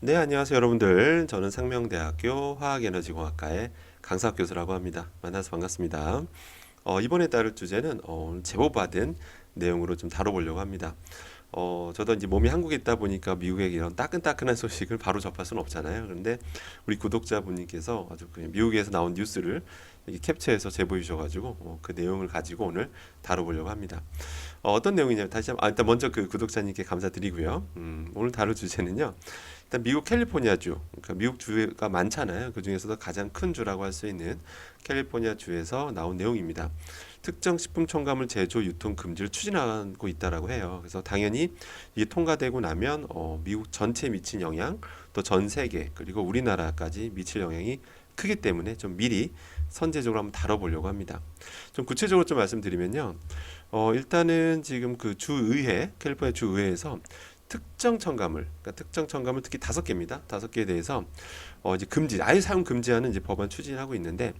네, 안녕하세요, 여러분들. 저는 상명대학교 화학에너지공학과의 강사학 교수라고 합니다. 만나서 반갑습니다. 이번에 다룰 주제는 오늘 제보받은 내용으로 좀 다뤄보려고 합니다. 저도 이제 몸이 한국에 있다 보니까 미국의 이런 따끈따끈한 소식을 바로 접할 수는 없잖아요. 그런데 우리 구독자분님께서 아주 그냥 미국에서 나온 뉴스를 이렇게 캡처해서 제보해 주셔가지고 그 내용을 가지고 오늘 다뤄보려고 합니다. 어떤 내용이냐면 다시 한번 일단 먼저 그 구독자님께 감사드리고요. 오늘 다룰 주제는요. 일단 미국 캘리포니아주, 그러니까 미국 주가 많잖아요. 그 중에서도 가장 큰 주라고 할 수 있는 캘리포니아 주에서 나온 내용입니다. 특정 식품 첨가물 제조 유통 금지를 추진하고 있다라고 해요. 그래서 당연히 이게 통과되고 나면 미국 전체에 미친 영향, 또 전 세계 그리고 우리나라까지 미칠 영향이 크기 때문에 좀 미리 선제적으로 한번 다뤄보려고 합니다. 좀 구체적으로 좀 말씀드리면요. 일단은 지금 그 주의회, 캘리포니아 주의회에서 특정 첨가물, 그러니까 특정 첨가물 특히 5개입니다. 5개에 대해서 이제 금지, 아예 사용 금지하는 이제 법안 추진하고 있는데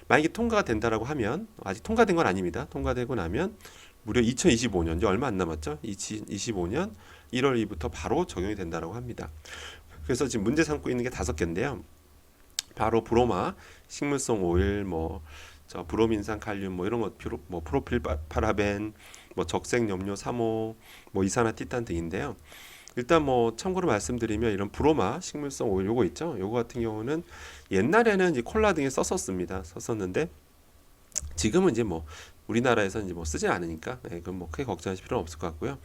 만약에 통과가 된다라고 하면 아직 통과된 건 아닙니다. 통과되고 나면 무려 2025년, 이제 얼마 안 남았죠? 2025년 1월 2일부터 바로 적용이 된다라고 합니다. 그래서 지금 문제 삼고 있는 게 5개인데요. 바로 브로마, 식물성 오일, 저 브로민산 칼륨 이런 것 뭐 프로필 파라벤, 뭐 적색 염료 3호, 뭐 이산화티탄 등인데요. 일단 뭐 참고로 말씀드리면 이런 브로마 식물성 오일 요거 있죠. 요거 같은 경우는 옛날에는 이제 콜라 등에 썼었습니다. 썼었는데 지금은 이제 뭐 우리나라에서 이제 뭐 쓰지 않으니까 그건 뭐 크게 걱정하실 필요는 없을 것 같고요.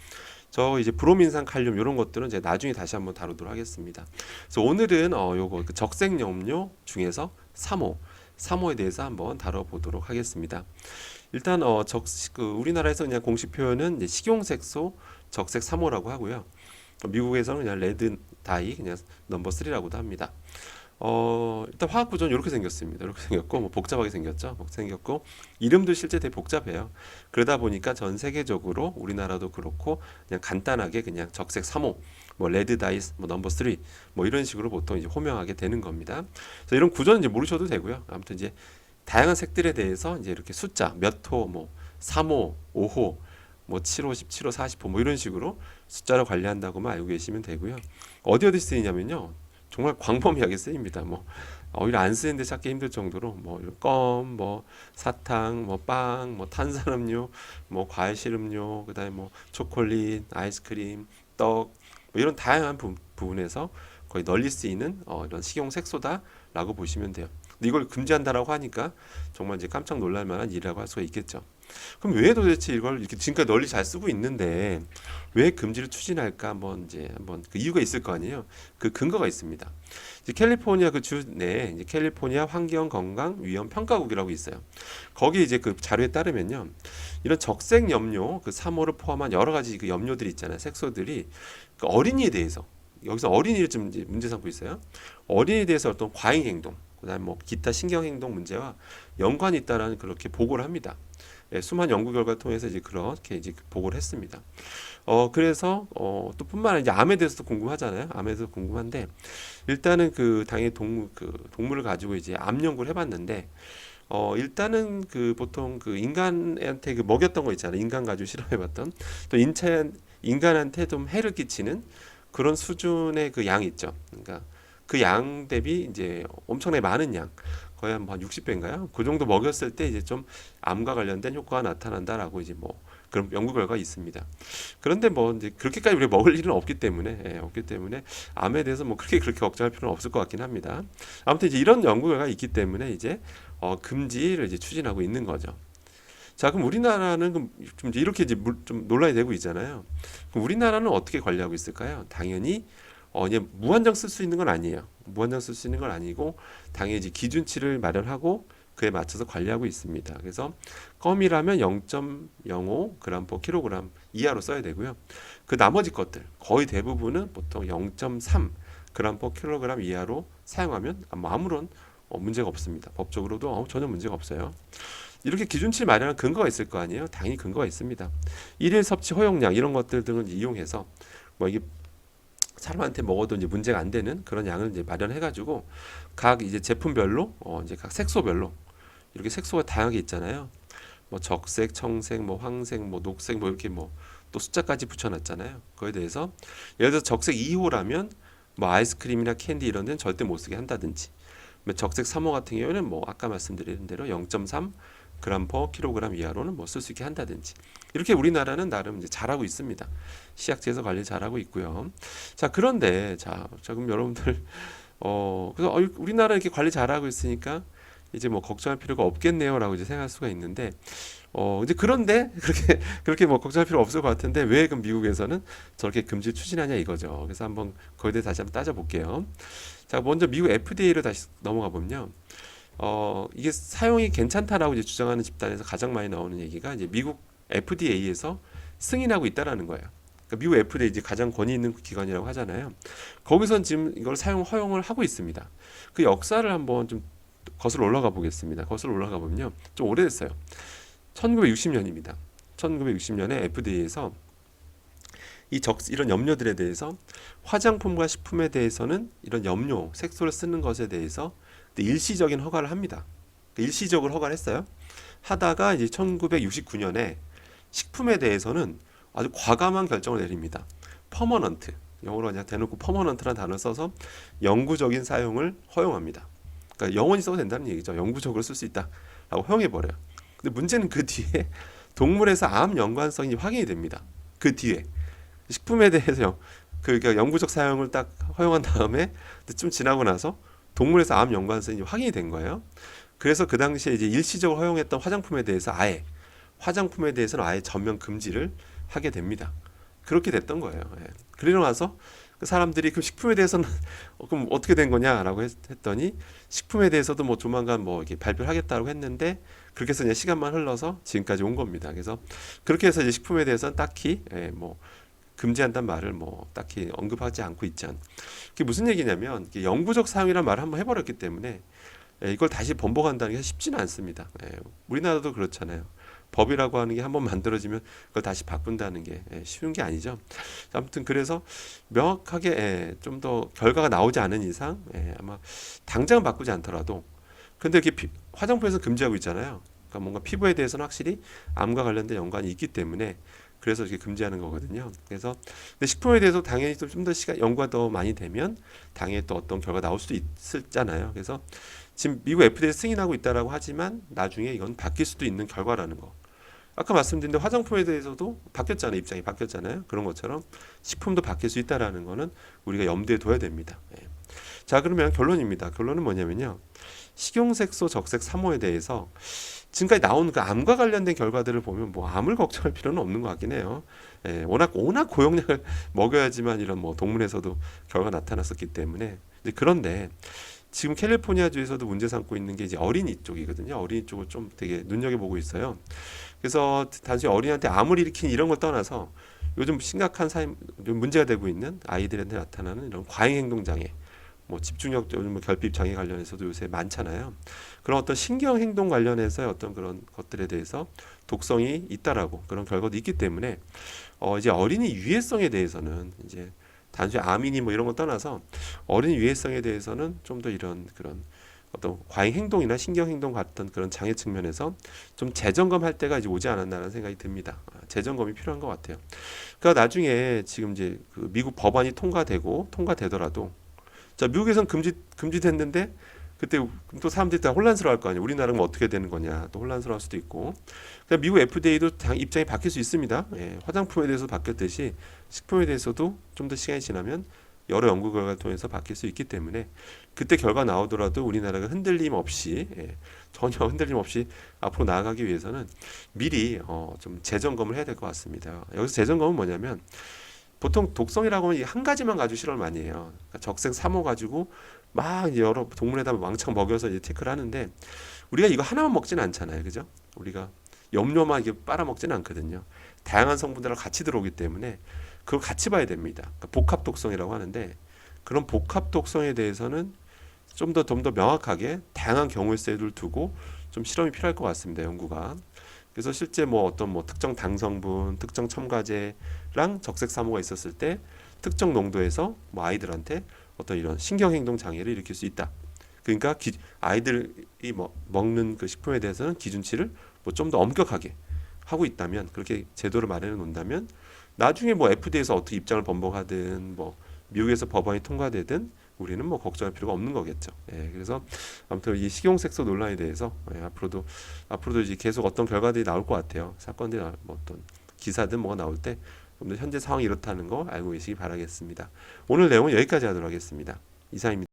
저 이제 브로민산 칼륨 이런 것들은 이제 나중에 다시 한번 다루도록 하겠습니다. 그래서 오늘은 요거 그 적색 염료 중에서 3호에 대해서 한번 다뤄보도록 하겠습니다. 일단 우리나라에서 그냥 공식 표현은 이제 식용색소 적색 3호라고 하고요. 미국에서는 그냥 레드 다이 그냥 넘버 3라고도 합니다. 일단 화학 구조는 이렇게 생겼습니다. 이렇게 생겼고, 뭐 복잡하게 생겼죠. 생겼고, 이름도 실제 되게 복잡해요. 그러다 보니까 전 세계적으로 우리나라도 그렇고, 그냥 간단하게 그냥 적색 3호, 뭐 레드 다이스, 뭐 넘버 3, 뭐 이런 식으로 보통 이제 호명하게 되는 겁니다. 그래서 이런 구조는 이제 모르셔도 되고요. 아무튼 이제 다양한 색들에 대해서 이제 이렇게 숫자, 몇 호, 뭐 3호, 5호, 뭐 7호, 17호, 40호, 뭐 이런 식으로 숫자로 관리한다고만 알고 계시면 되고요. 어디 쓰이냐면요. 정말 광범위하게 쓰입니다. 뭐 오히려 안 쓰는데 찾기 힘들 정도로 뭐 껌, 뭐 사탕, 뭐 빵, 뭐 탄산음료, 뭐 과일 시름료, 그다음에 뭐 초콜릿, 아이스크림, 떡, 뭐 이런 다양한 부분에서 거의 널리 쓰이는 이런 식용 색소다라고 보시면 돼요. 근데 이걸 금지한다라고 하니까 정말 이제 깜짝 놀랄 만한 일이라고 할 수가 있겠죠. 그럼 왜 도대체 이걸 이렇게 지금까지 널리 잘 쓰고 있는데 왜 금지를 추진할까 한번 그 이유가 있을 거 아니에요. 그 근거가 있습니다. 이제 캘리포니아 그 주 내에 이제 캘리포니아 환경 건강 위험 평가국이라고 있어요. 거기 이제 그 자료에 따르면요. 이런 적색 염료 그 3호를 포함한 여러 가지 그 염료들이 있잖아요. 색소들이 그 어린이에 대해서 여기서 어린이를 좀 이제 문제 삼고 있어요. 어린이에 대해서 어떤 과잉 행동, 그다음 뭐 기타 신경 행동 문제와 연관이 있다라는 그렇게 보고를 합니다. 수많은 연구 결과를 통해서 이제 그렇게 이제 보고를 했습니다. 그래서 또 뿐만 아니라 이제 암에 대해서도 궁금하잖아요. 암에 대해서 궁금한데 일단은 그 당연히 동물을 가지고 이제 암 연구를 해봤는데 일단은 그 보통 그 인간한테 그 먹였던 거 있잖아요. 인간 가지고 실험해봤던 또 인간한테 좀 해를 끼치는 그런 수준의 그 양이 있죠. 그러니까 그 양 대비 이제 엄청나게 많은 양 거의 한 60배인가요? 그 정도 먹였을 때 이제 좀 암과 관련된 효과가 나타난다라고 이제 뭐 그런 연구 결과가 있습니다. 그런데 뭐 이제 그렇게까지 우리가 먹을 일은 없기 때문에 암에 대해서 뭐 그렇게 걱정할 필요는 없을 것 같긴 합니다. 아무튼 이제 이런 연구 결과가 있기 때문에 이제 금지를 이제 추진하고 있는 거죠. 자, 그럼 우리나라는 좀 이제 이렇게 이제 좀 논란이 되고 있잖아요. 그럼 우리나라는 어떻게 관리하고 있을까요? 당연히 이제 무한정 쓸 수 있는 건 아니에요. 무한정 쓸 수 있는 건 아니고 당연히 이제 기준치를 마련하고 그에 맞춰서 관리하고 있습니다. 그래서 껌이라면 0.05g/kg 이하로 써야 되고요. 그 나머지 것들 거의 대부분은 보통 0.3g/kg 이하로 사용하면 아무런 문제가 없습니다. 법적으로도 전혀 문제가 없어요. 이렇게 기준치 마련한 근거가 있을 거 아니에요? 당연히 근거가 있습니다. 일일 섭취 허용량 이런 것들 등을 이용해서 뭐 이게 사람한테 먹어도 이제 문제가 안 되는 그런 양을 이제 마련해가지고 각 이제 제품별로 이제 각 색소별로 이렇게 색소가 다양하게 있잖아요. 뭐 적색, 청색, 뭐 황색, 뭐 녹색, 뭐 이렇게 뭐 또 숫자까지 붙여놨잖아요. 그거에 대해서 예를 들어서 적색 2호라면 뭐 아이스크림이나 캔디 이런 데는 절대 못 쓰게 한다든지, 뭐 적색 삼호 같은 경우에는 뭐 아까 말씀드린 대로 0.3 그램 퍼 킬로그램 이하로는 뭐 쓸 수 있게 한다든지, 이렇게 우리나라는 나름 이제 잘하고 있습니다. 시약제에서 관리 잘하고 있고요. 자, 그런데 자 그럼 여러분들 그래서 우리나라 이렇게 관리 잘하고 있으니까 이제 뭐 걱정할 필요가 없겠네요라고 이제 생각할 수가 있는데, 이제 그런데 그렇게 뭐 걱정할 필요 없을 것 같은데 왜 그럼 미국에서는 저렇게 금지 추진하냐 이거죠. 그래서 한번 거기에 대해서 다시 한번 따져볼게요. 자, 먼저 미국 FDA로 다시 넘어가 보면요. 이게 사용이 괜찮다라고 이제 주장하는 집단에서 가장 많이 나오는 얘기가 이제 미국 FDA에서 승인하고 있다라는 거예요. 그러니까 미국 FDA 이제 가장 권위 있는 기관이라고 하잖아요. 거기선 지금 이걸 사용 허용을 하고 있습니다. 그 역사를 한번 좀 거슬러 올라가 보겠습니다. 거슬러 올라가 보면요, 좀 오래됐어요. 1960년입니다. 1960년에 FDA에서 이런 염료들에 대해서, 화장품과 식품에 대해서는 이런 염료, 색소를 쓰는 것에 대해서 일시적인 허가를 합니다. 일시적으로 허가를 했어요. 하다가 이제 1969년에 식품에 대해서는 아주 과감한 결정을 내립니다. 퍼머넌트, 영어로 그냥 대놓고 퍼머넌트라는 단어를 써서 영구적인 사용을 허용합니다. 그러니까 영원히 써도 된다는 얘기죠. 영구적으로 쓸 수 있다라고 허용해버려요. 근데 문제는 그 뒤에 동물에서 암 연관성이 확인이 됩니다. 그 뒤에 식품에 대해서 그러니까 영구적 사용을 딱 허용한 다음에 좀 지나고 나서 동물에서 암 연관성이 확인이 된 거예요. 그래서 그 당시에 이제 일시적으로 허용했던 화장품에 대해서는 아예 전면 금지를 하게 됩니다. 그렇게 됐던 거예요. 예. 그러고 나서 그 사람들이 그 식품에 대해서는 그럼 어떻게 된 거냐라고 했더니, 식품에 대해서도 뭐 조만간 뭐 이렇게 발표를 하겠다고 했는데, 그렇게 해서 이제 시간만 흘러서 지금까지 온 겁니다. 그래서 그렇게 해서 이제 식품에 대해서는 딱히 뭐 금지한다는 말을 뭐 딱히 언급하지 않고 있지. 그게 무슨 얘기냐면, 영구적 사용이라는 말을 한번 해버렸기 때문에 이걸 다시 번복한다는 게 쉽지는 않습니다. 우리나라도 그렇잖아요. 법이라고 하는 게 한번 만들어지면 그걸 다시 바꾼다는 게 쉬운 게 아니죠. 아무튼 그래서 명확하게 좀 더 결과가 나오지 않은 이상 아마 당장은 바꾸지 않더라도, 근데 이렇게 화장품에서 금지하고 있잖아요. 그러니까 뭔가 피부에 대해서는 확실히 암과 관련된 연관이 있기 때문에 그래서 이렇게 금지하는 거거든요. 그래서 근데 식품에 대해서 당연히 좀 더 연구가 더 많이 되면 당연히 또 어떤 결과 나올 수도 있잖아요. 그래서 지금 미국 FDA 승인하고 있다라고 하지만 나중에 이건 바뀔 수도 있는 결과라는 거. 아까 말씀드린 대로 화장품에 대해서도 바뀌었잖아요. 입장이 바뀌었잖아요. 그런 것처럼 식품도 바뀔 수 있다라는 거는 우리가 염두에 둬야 됩니다. 자, 그러면 결론입니다. 결론은 뭐냐면요, 식용색소 적색 3호에 대해서 지금까지 나온 그 암과 관련된 결과들을 보면 뭐 암을 걱정할 필요는 없는 것 같긴 해요. 워낙 고용량을 먹여야지만 이런 뭐 동물에서도 결과가 나타났었기 때문에. 그런데 지금 캘리포니아주에서도 문제 삼고 있는 게 이제 어린이 쪽이거든요. 어린이 쪽을 좀 되게 눈여겨보고 있어요. 그래서 단순히 어린이한테 암을 일으킨 이런 걸 떠나서 요즘 심각한 문제가 되고 있는 아이들한테 나타나는 이런 과잉 행동 장애, 뭐 집중력, 요즘 뭐 결핍 장애 관련해서도 요새 많잖아요. 그런 어떤 신경 행동 관련해서 어떤 그런 것들에 대해서 독성이 있다라고 그런 결과도 있기 때문에 이제 어린이 유해성에 대해서는 이제 단순히 암이니 뭐 이런 거 떠나서 어린이 유해성에 대해서는 좀 더 이런 그런 어떤 과잉 행동이나 신경 행동 같은 그런 장애 측면에서 좀 재점검할 때가 이제 오지 않았나라는 생각이 듭니다. 재점검이 필요한 것 같아요. 그러니까 나중에 지금 이제 그 미국 법안이 통과되더라도, 자, 미국에선 금지됐는데 그때 또 사람들이 다 혼란스러워할 거 아니에요. 우리나라는 뭐 어떻게 되는 거냐, 또 혼란스러워할 수도 있고. 그러니까 미국 FDA도 입장이 바뀔 수 있습니다. 화장품에 대해서 바뀌었듯이 식품에 대해서도 좀 더 시간이 지나면 여러 연구 결과를 통해서 바뀔 수 있기 때문에 그때 결과 나오더라도 우리나라가 전혀 흔들림 없이 앞으로 나아가기 위해서는 미리 좀 재점검을 해야 될 것 같습니다. 여기서 재점검은 뭐냐면, 보통 독성이라고 하면 한 가지만 가지고 실험을 많이 해요. 그러니까 적색 3호 가지고 막 이제 여러 동물에다 왕창 먹여서 이제 체크를 하는데, 우리가 이거 하나만 먹지는 않잖아요, 그죠? 우리가 염료만 이게 빨아먹지는 않거든요. 다양한 성분들과 같이 들어오기 때문에 그걸 같이 봐야 됩니다. 그러니까 복합 독성이라고 하는데, 그런 복합 독성에 대해서는 좀 더 명확하게 다양한 경우의 수를 두고 좀 실험이 필요할 것 같습니다, 연구가. 그래서 실제 뭐 어떤 뭐 특정 당성분, 특정 첨가제랑 적색 3호가 있었을 때 특정 농도에서 뭐 아이들한테 어떤 이런 신경행동 장애를 일으킬 수 있다. 그러니까 아이들이 먹는 그 식품에 대해서는 기준치를 뭐 좀 더 엄격하게 하고 있다면, 그렇게 제도를 마련해 놓는다면 나중에 뭐 FDA에서 어떻게 입장을 번복하든 뭐 미국에서 법안이 통과되든 우리는 뭐 걱정할 필요가 없는 거겠죠. 예, 그래서 아무튼 이 식용색소 논란에 대해서 앞으로도 이제 계속 어떤 결과들이 나올 것 같아요. 사건들이 뭐 어떤 기사든 뭐가 나올 때 현재 상황이 이렇다는 거 알고 계시기 바라겠습니다. 오늘 내용은 여기까지 하도록 하겠습니다. 이상입니다.